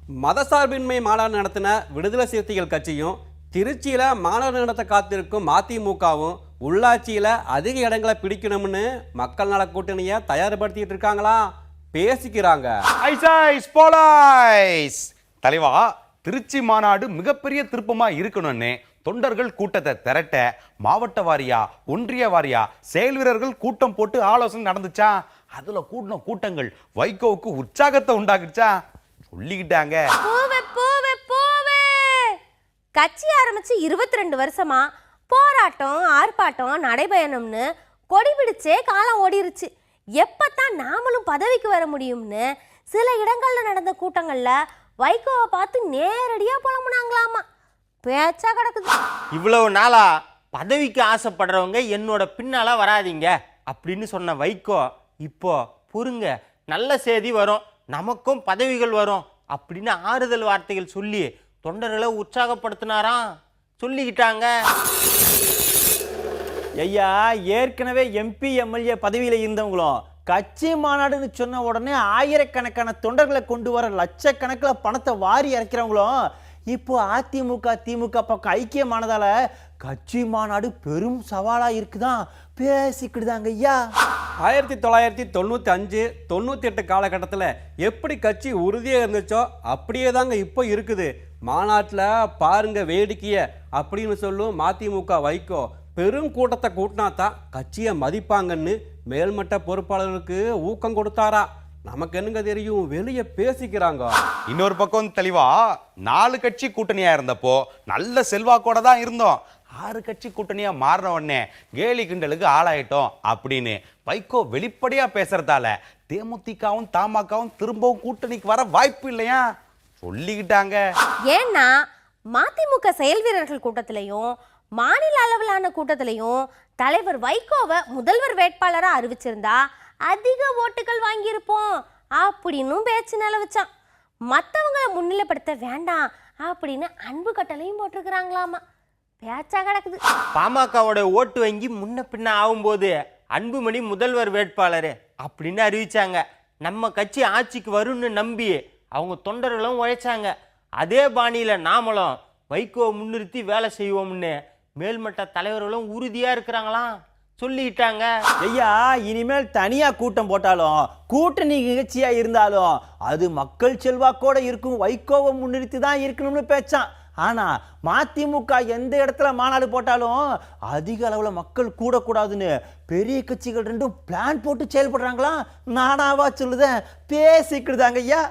மதசார்பின்மை மாநாடு நடத்தின விடுதலை சிறுத்தைகள் கட்சியும் திருச்சியில மாநாடு நடத்த காத்திருக்கும் மதிமுகவும் உள்ளாட்சியில அதிக இடங்களை பிடிக்கணும்னு மக்கள் நல கூட்டணியை தயார்படுத்திட்டு இருக்காங்களா, பேசிக்கிறாங்க. தலைவா, திருச்சி மாநாடு மிகப்பெரிய திருப்பமா இருக்கணும்னு தொண்டர்கள் கூட்டத்தை திரட்ட மாவட்ட வாரியா ஒன்றிய வாரியா செயல் வீரர்கள் கூட்டம் போட்டு ஆலோசனை நடந்துச்சா. அதுல கூட்டின கூட்டங்கள் வைகோவுக்கு உற்சாகத்தை உண்டாக்குச்சா சொல்லிக்கிட்டாங்க. கட்சி ஆரம்பிச்சு 22 வருஷமா போராட்டம் ஆர்ப்பாட்டம் நடைபயணம்னு கொடி பிடிச்சே காலம் ஓடிருச்சு. எப்பத்தான் நாமளும் பதவிக்கு வர முடியும்னு சில இடங்கள்ல நடந்த கூட்டங்கள்ல வைகோவை பார்த்து நேரடியா புலம்புனாங்களாமா. பேச்சா கிடக்குது. இவ்வளவு நாளா பதவிக்கு ஆசைப்படுறவங்க என்னோட பின்னால வராதிங்க அப்படின்னு சொன்ன வைகோ இப்போ பொறுங்க, நல்ல செய்தி வரும், நமக்கும் பதவிகள் வரும் அப்படின்னு ஆறுதல் வார்த்தைகள் சொல்லி தொண்டர்களை உற்சாகப்படுத்தினாராம். சொல்லிக்கிட்டாங்க. ஐயா, ஏற்கனவே எம்பி எம்எல்ஏ பதவியில் இருந்தவங்களும் கட்சி மாநாடுன்னு சொன்ன உடனே ஆயிரக்கணக்கான தொண்டர்களை கொண்டு வர லட்சக்கணக்கில் பணத்தை வாரி இறக்கிறவங்களும் இப்போ அதிமுக திமுக பக்கம் ஐக்கியமானதால கட்சி மாநாடு பெரும் சவாலா இருக்குதான் பேசிக்கிடுதாங்க. ஐயா, 1995, 98 காலகட்டத்தில் எப்படி கட்சி உறுதியாக இருந்துச்சோ அப்படியே தாங்க இப்போ இருக்குது. மாநாட்டில் பாருங்க வேடிக்கைய அப்படின்னு சொல்லும் மதிமுக வைகோ பெரும் கூட்டத்தை கூட்டினா தான் கட்சியை மதிப்பாங்கன்னு மேல்மட்ட பொறுப்பாளர்களுக்கு ஊக்கம் கொடுத்தாரா. நமக்கு என்னங்க தெரியும், வெளியே பேசிக்கிறாங்க. இன்னொரு பக்கம் தெளிவா 4 கட்சி கூட்டணியா இருந்தப்போ நல்ல செல்வாக்கோட தான் இருந்தோம். 6 கட்சி கூட்டணியா மாறின உடனே கேலி கிண்டலுக்கு ஆளாயிட்டோம் அப்படின்னு வைகோ வெளிப்படையா பேசுறதால தேமுதிகவும் தமாகவும் திரும்பவும் கூட்டணிக்கு வர வாய்ப்பு இல்லையா சொல்லிக்கிட்டாங்க. ஏன்னா மதிமுக செயல் வீரர்கள் கூட்டத்திலையும் மாநில அளவிலான கூட்டத்திலையும் தலைவர் வைகோவை முதல்வர் வேட்பாளரா அறிவிச்சிருந்தா அதிக ஓட்டுகள் வாங்கியிருப்போம் அப்படின்னு பேச்சு நிலவச்சான். மற்றவங்களை முன்னிலைப்படுத்த வேண்டாம் அப்படின்னு அன்பு கட்டளையும் போட்டிருக்கிறாங்களாமா. பேச்சா கிடக்குது. பாமகவோட ஓட்டு வங்கி முன்ன பின்ன ஆகும்போது அன்புமணி முதல்வர் வேட்பாளர் அப்படின்னு அறிவிச்சாங்க. நம்ம கட்சி ஆட்சிக்கு வரும்னு நம்பி அவங்க தொண்டர்களும் உழைச்சாங்க. அதே பாணியில நாமளும் வைகோவை முன்னிறுத்தி வேலை செய்வோம்னு மேல்மட்ட தலைவர்களும் உறுதியா இருக்கிறாங்களாம் சொல்லிட்டாங்க. ஐயா, இனிமேல் தனியா கூட்டம் போட்டாலும் கூட்டணி நிகழ்ச்சியா இருந்தாலும் அது மக்கள் செல்வாக்கோட இருக்கும் வைகோவை முன்னிறுத்தி தான் இருக்கணும்னு பேச்சான். ஆனா மதிமுக எந்த இடத்துல மாநாடு போட்டாலும் அதிக அளவுல மக்கள் கூடக்கூடாதுன்னு பெரிய கட்சிகள் ரெண்டும் பிளான் போட்டு செயல்படுறாங்களாம். நானாவா சொல்லுதேன், பேசிக்கிடுதாங்க. ஐயா.